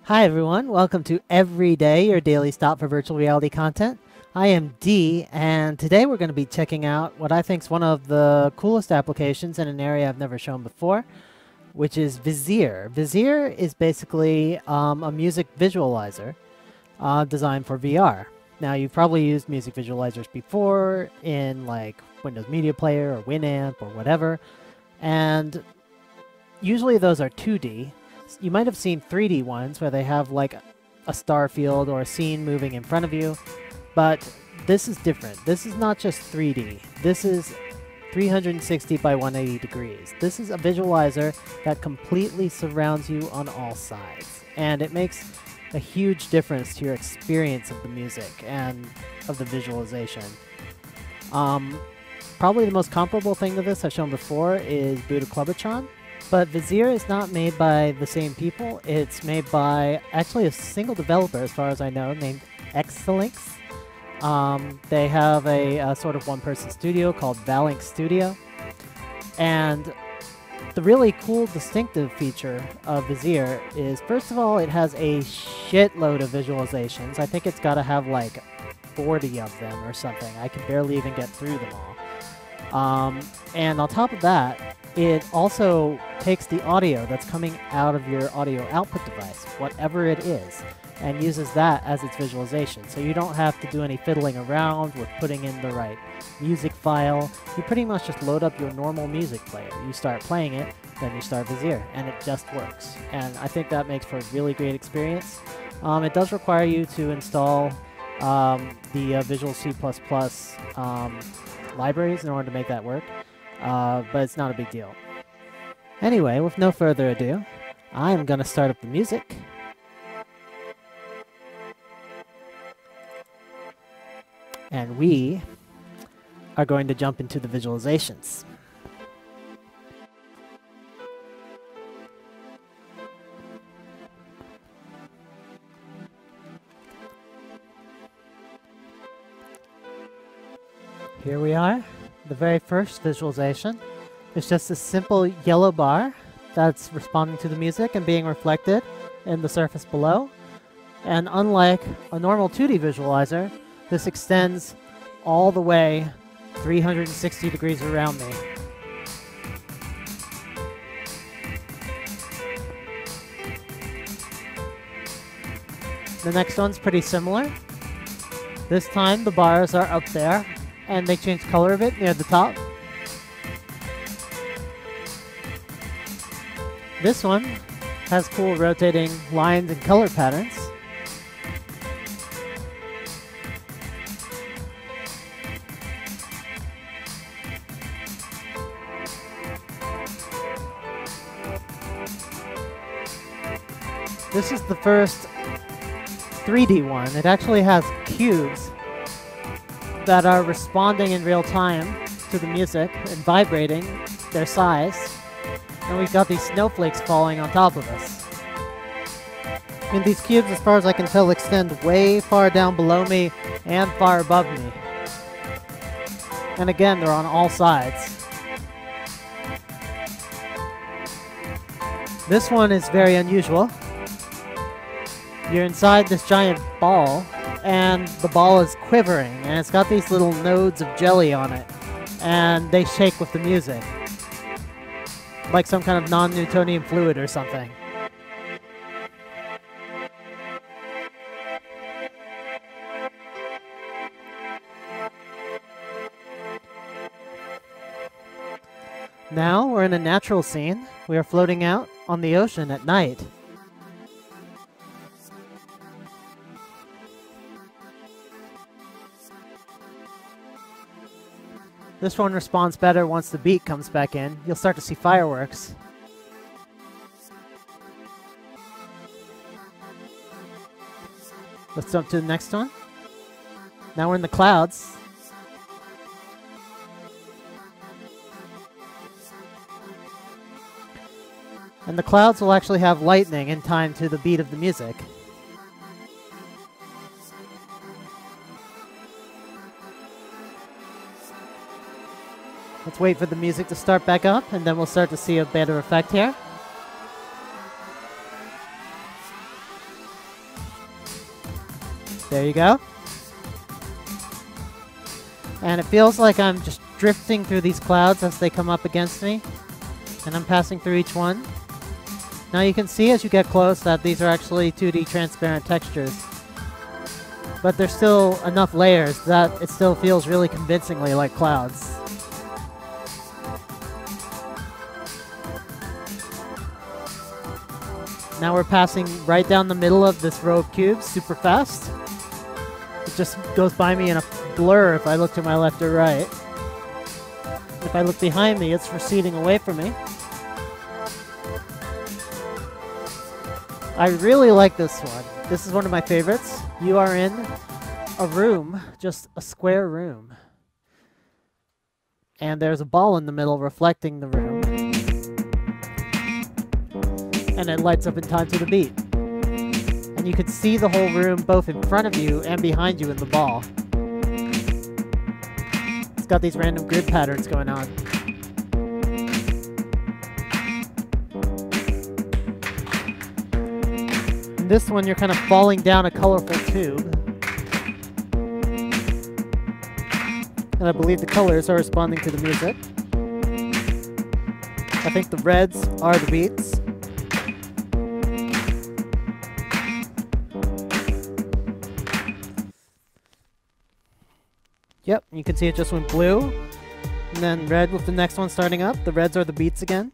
Hi everyone, welcome to Every Day, your daily stop for virtual reality content. I am D, and today we're going to be checking out what I think is one of the coolest applications in an area I've never shown before, which is VisiR. VisiR is basically a music visualizer designed for VR. Now, you've probably used music visualizers before in like Windows Media Player or Winamp or whatever, and usually those are 2D. You might have seen 3D ones where they have like a star field or a scene moving in front of you, but this is different. This is not just 3D. This is 360 by 180 degrees. This is a visualizer that completely surrounds you on all sides, and it makes a huge difference to your experience of the music and of the visualization. Probably the most comparable thing to this I've shown before is Budoklubatron. But VisiR is not made by the same people. It's made by actually a single developer, as far as I know, named Exalinks. They have a sort of one-person studio called Valink Studio. And the really cool, distinctive feature of VisiR is, first of all, it has a shitload of visualizations. I think it's got to have like 40 of them or something. I can barely even get through them all. And on top of that, it also takes the audio that's coming out of your audio output device, whatever it is, and uses that as its visualization. So you don't have to do any fiddling around with putting in the right music file. You pretty much just load up your normal music player. You start playing it, then you start VisiR, and it just works. And I think that makes for a really great experience. It does require you to install the Visual C++ libraries in order to make that work. But it's not a big deal. Anyway, with no further ado, I'm going to start up the music. And we are going to jump into the visualizations. Here we are. The very first visualization is just a simple yellow bar that's responding to the music and being reflected in the surface below. And unlike a normal 2D visualizer, this extends all the way 360 degrees around me. The next one's pretty similar. This time the bars are up there, and they change color a bit near the top. This one has cool rotating lines and color patterns. This is the first 3D one. It actually has cubes that are responding in real time to the music and vibrating their size. And we've got these snowflakes falling on top of us. And these cubes, as far as I can tell, extend way far down below me and far above me. And again, they're on all sides. This one is very unusual. You're inside this giant ball, and the ball is quivering, and it's got these little nodes of jelly on it, and they shake with the music, like some kind of non-Newtonian fluid or something. Now we're in a natural scene. We are floating out on the ocean at night. This one responds better once the beat comes back in. You'll start to see fireworks. Let's jump to the next one. Now we're in the clouds. And the clouds will actually have lightning in time to the beat of the music. Let's wait for the music to start back up, and then we'll start to see a better effect here. There you go. And it feels like I'm just drifting through these clouds as they come up against me. And I'm passing through each one. Now you can see as you get close that these are actually 2D transparent textures. But there's still enough layers that it still feels really convincingly like clouds. Now we're passing right down the middle of this row of cubes super fast. It just goes by me in a blur if I look to my left or right. If I look behind me, it's receding away from me. I really like this one. This is one of my favorites. You are in a room, just a square room. And there's a ball in the middle reflecting the room. And it lights up in time to the beat. And you can see the whole room both in front of you and behind you in the ball. It's got these random grid patterns going on. In this one, you're kind of falling down a colorful tube. And I believe the colors are responding to the music. I think the reds are the beats. Yep, you can see it just went blue, and then red with the next one starting up. The reds are the beats again.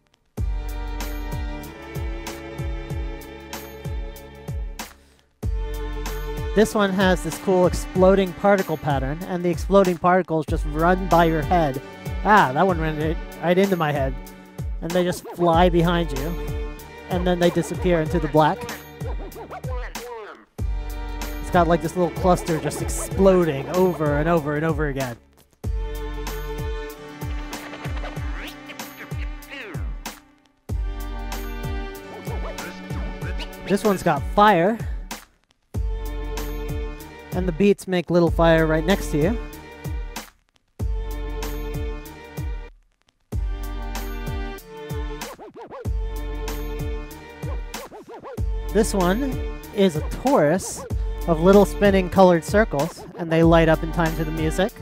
This one has this cool exploding particle pattern, and the exploding particles just run by your head. Ah, that one ran right into my head. And they just fly behind you, and then they disappear into the black. Got like this little cluster just exploding over and over and over again. This one's got fire. And the beats make little fire right next to you. This one is a torus of little spinning colored circles, and they light up in time to the music.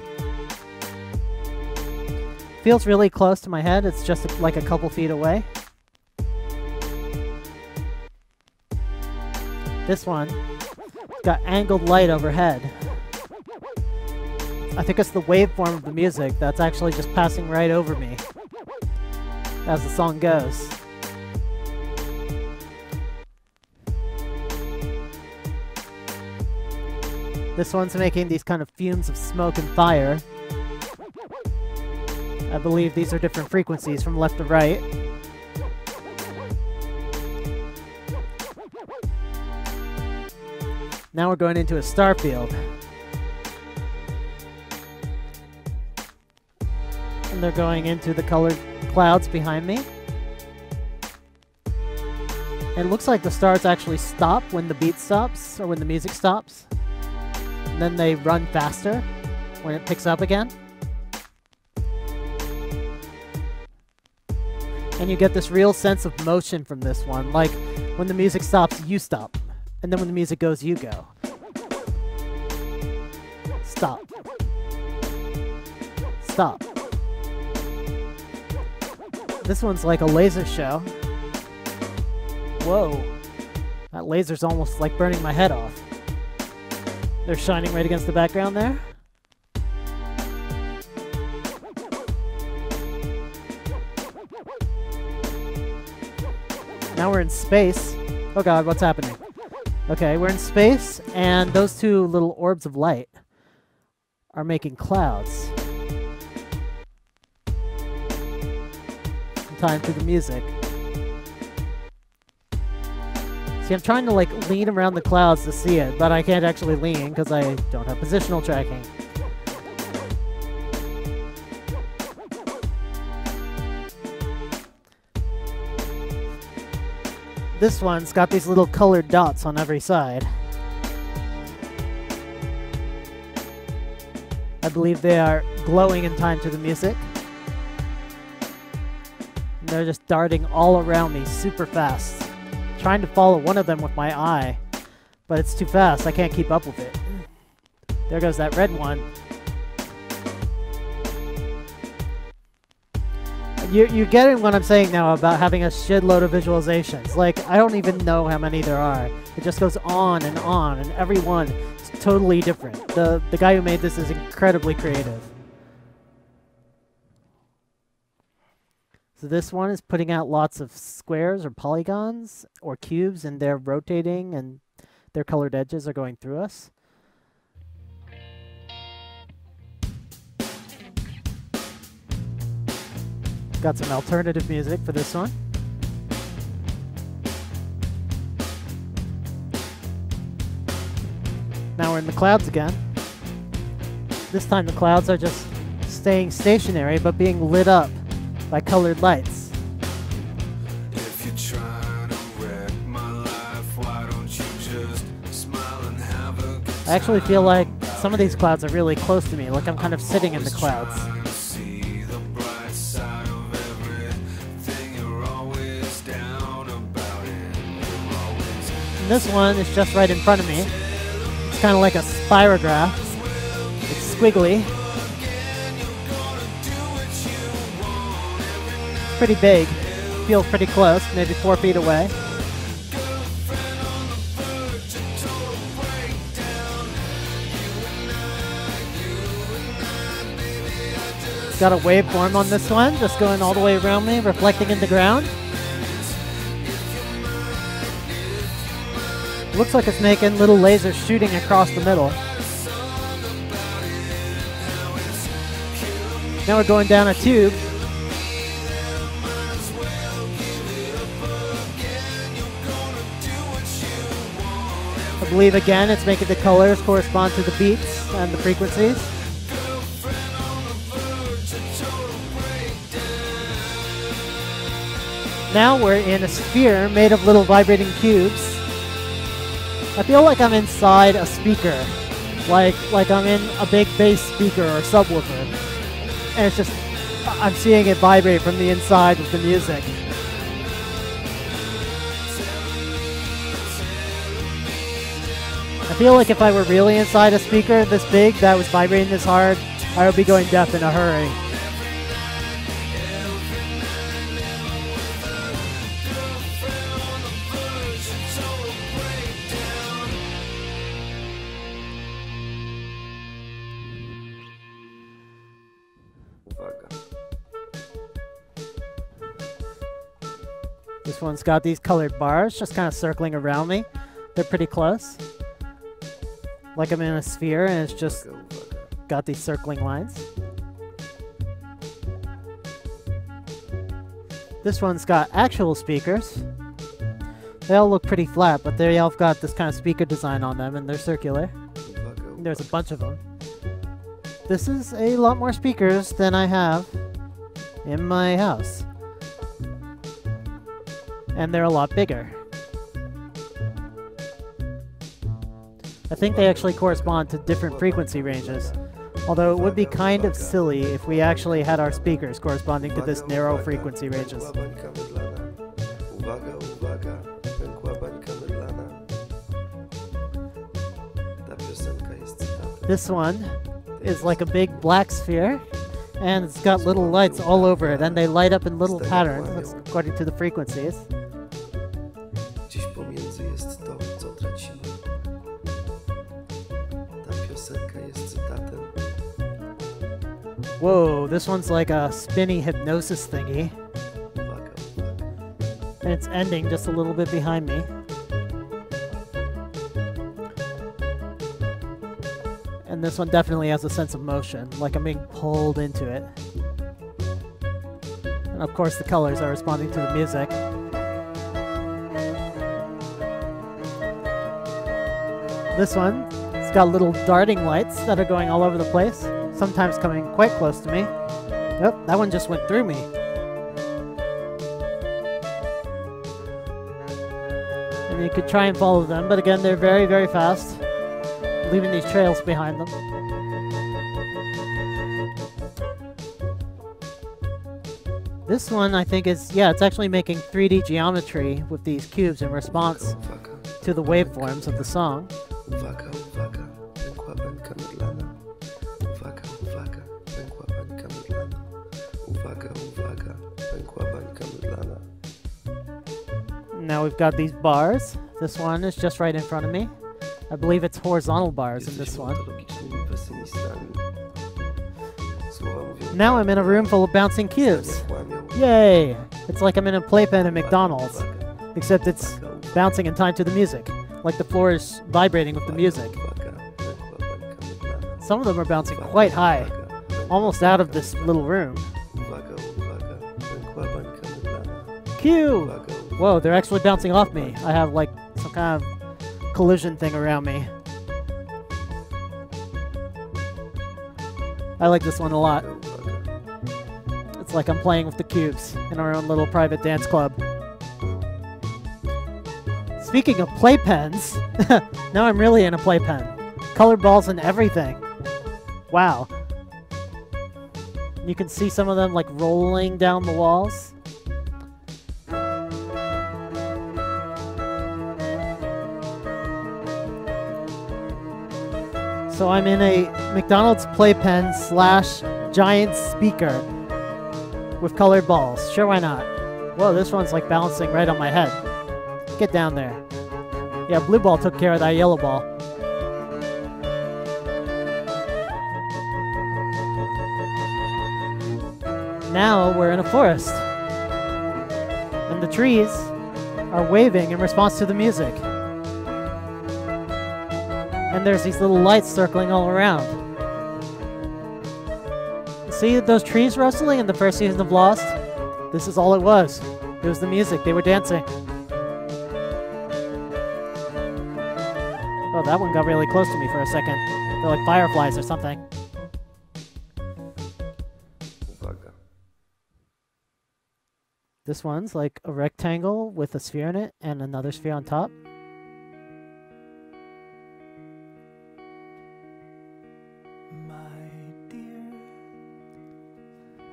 Feels really close to my head. It's just like a couple feet away. This one got angled light overhead. I think it's the waveform of the music that's actually just passing right over me as the song goes. This one's making these kind of fumes of smoke and fire. I believe these are different frequencies from left to right. Now we're going into a star field. And they're going into the colored clouds behind me. It looks like the stars actually stop when the beat stops, or when the music stops. And then they run faster when it picks up again. And you get this real sense of motion from this one. Like, when the music stops, you stop. And then when the music goes, you go. Stop. Stop. This one's like a laser show. Whoa. That laser's almost like burning my head off. They're shining right against the background there. Now we're in space. Oh god, what's happening? Okay, we're in space, and those two little orbs of light are making clouds. In time to the music. See, I'm trying to like lean around the clouds to see it, but I can't actually lean because I don't have positional tracking. This one's got these little colored dots on every side. I believe they are glowing in time to the music. And they're just darting all around me super fast. Trying to follow one of them with my eye, but it's too fast. I can't keep up with it. There goes that red one. You're getting what I'm saying now about having a shitload of visualizations. Like, I don't even know how many there are. It just goes on, and every one is totally different. The guy who made this is incredibly creative. So this one is putting out lots of squares or polygons or cubes, and they're rotating, and their colored edges are going through us. Got some alternative music for this one. Now we're in the clouds again. This time the clouds are just staying stationary but being lit up by colored lights. If you're trying to wreck my life, why don't you just smile and have a good time? I actually feel like some of these clouds are really close to me, like I'm kind of sitting in the clouds. This one is just right in front of me. It's kind of like a spirograph. It's squiggly. It's pretty big. Feels pretty close, maybe 4 feet away. It's got a waveform on this one, just going all the way around me, reflecting in the ground. Looks like it's making little lasers shooting across the middle. Now we're going down a tube. I believe again it's making the colors correspond to the beats and the frequencies. Now we're in a sphere made of little vibrating cubes. I feel like I'm inside a speaker, like I'm in a big bass speaker or subwoofer, and it's just, I'm seeing it vibrate from the inside with the music. I feel like if I were really inside a speaker this big that was vibrating this hard, I would be going deaf in a hurry. This one's got these colored bars just kind of circling around me. They're pretty close. Like I'm in a sphere and it's just got these circling lines. This one's got actual speakers. They all look pretty flat, but they all got this kind of speaker design on them and they're circular. There's a bunch of them. This is a lot more speakers than I have in my house. And they're a lot bigger. I think they actually correspond to different frequency ranges, although it would be kind of silly if we actually had our speakers corresponding to this narrow frequency ranges. This one is like a big black sphere, and it's got little lights all over it, and they light up in little patterns according to the frequencies. Whoa, this one's like a spinny hypnosis thingy. And it's ending just a little bit behind me. And this one definitely has a sense of motion, like I'm being pulled into it. And of course the colors are responding to the music. This one, it's got little darting lights that are going all over the place, sometimes coming quite close to me. Yep, that one just went through me. And you could try and follow them, but again, they're very, very fast, leaving these trails behind them. This one, I think, is, yeah, it's actually making 3D geometry with these cubes in response to the waveforms of the song. bańka mydlana. Uwaga, uwaga, pękła bańka mydlana. Uwaga, uwaga, pękła bańka mydlana. Now we've got these bars. This one is just right in front of me. I believe it's horizontal bars in this one. Now I'm in a room full of bouncing cubes. Yay! It's like I'm in a playpen at McDonald's, except it's bouncing in time to the music, like the floor is vibrating with the music. Some of them are bouncing quite high, almost out of this little room. Cue! Whoa, they're actually bouncing off me. I have like some kind of collision thing around me. I like this one a lot. It's like I'm playing with the cubes in our own little private dance club. Speaking of playpens, now I'm really in a playpen. Colored balls and everything. Wow. You can see some of them like rolling down the walls. So I'm in a McDonald's playpen slash giant speaker with colored balls. Sure, why not? Whoa, this one's like bouncing right on my head. Get down there. Yeah, blue ball took care of that yellow ball. Now we're in a forest. And the trees are waving in response to the music. And there's these little lights circling all around. See those trees rustling in the first season of Lost? This is all it was. It was the music. They were dancing. Oh, that one got really close to me for a second. They're like fireflies or something. This one's like a rectangle with a sphere in it and another sphere on top.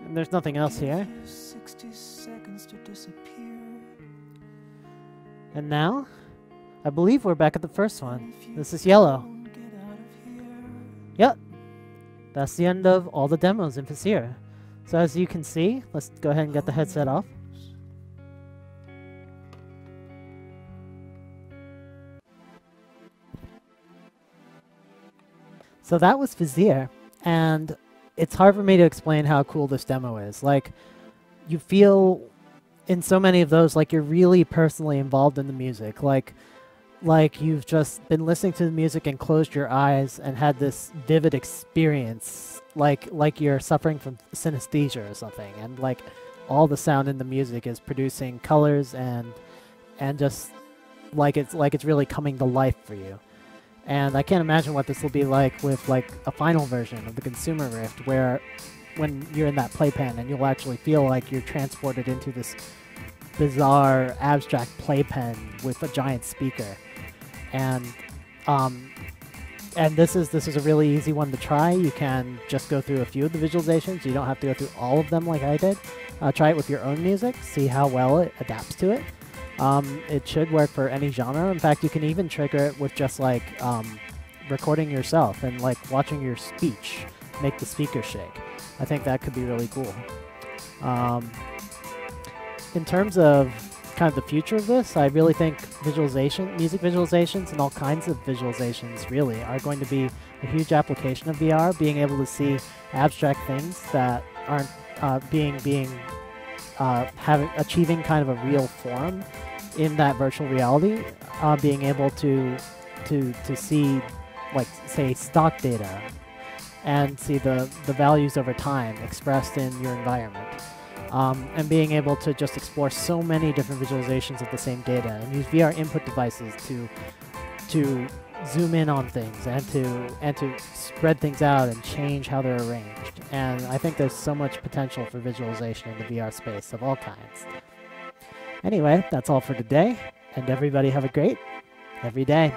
And there's nothing else here. 60 seconds to disappear. And now, I believe we're back at the first one. This is yellow. Yep. That's the end of all the demos in VisiR. So as you can see, let's go ahead and get the headset off. So that was VisiR, and it's hard for me to explain how cool this demo is. Like, you feel in so many of those like you're really personally involved in the music. Like you've just been listening to the music and closed your eyes and had this vivid experience. Like you're suffering from synesthesia or something, and like all the sound in the music is producing colors and just like it's really coming to life for you. And I can't imagine what this will be like with like a final version of the consumer Rift, where when you're in that playpen and you'll actually feel like you're transported into this bizarre abstract playpen with a giant speaker. And this is a really easy one to try. You can just go through a few of the visualizations. You don't have to go through all of them like I did. Try it with your own music, see how well it adapts to it. It should work for any genre. In fact, you can even trigger it with just like recording yourself and like watching your speech make the speaker shake. I think that could be really cool. In terms of kind of the future of this, I really think music visualizations and all kinds of visualizations really are going to be a huge application of VR, being able to see abstract things that aren't achieving kind of a real form in that virtual reality, being able to see, like, say, stock data and see the values over time expressed in your environment, and being able to just explore so many different visualizations of the same data and use VR input devices to zoom in on things and to spread things out and change how they're arranged. And I think there's so much potential for visualization in the VR space of all kinds. Anyway, that's all for today, and everybody have a great every day.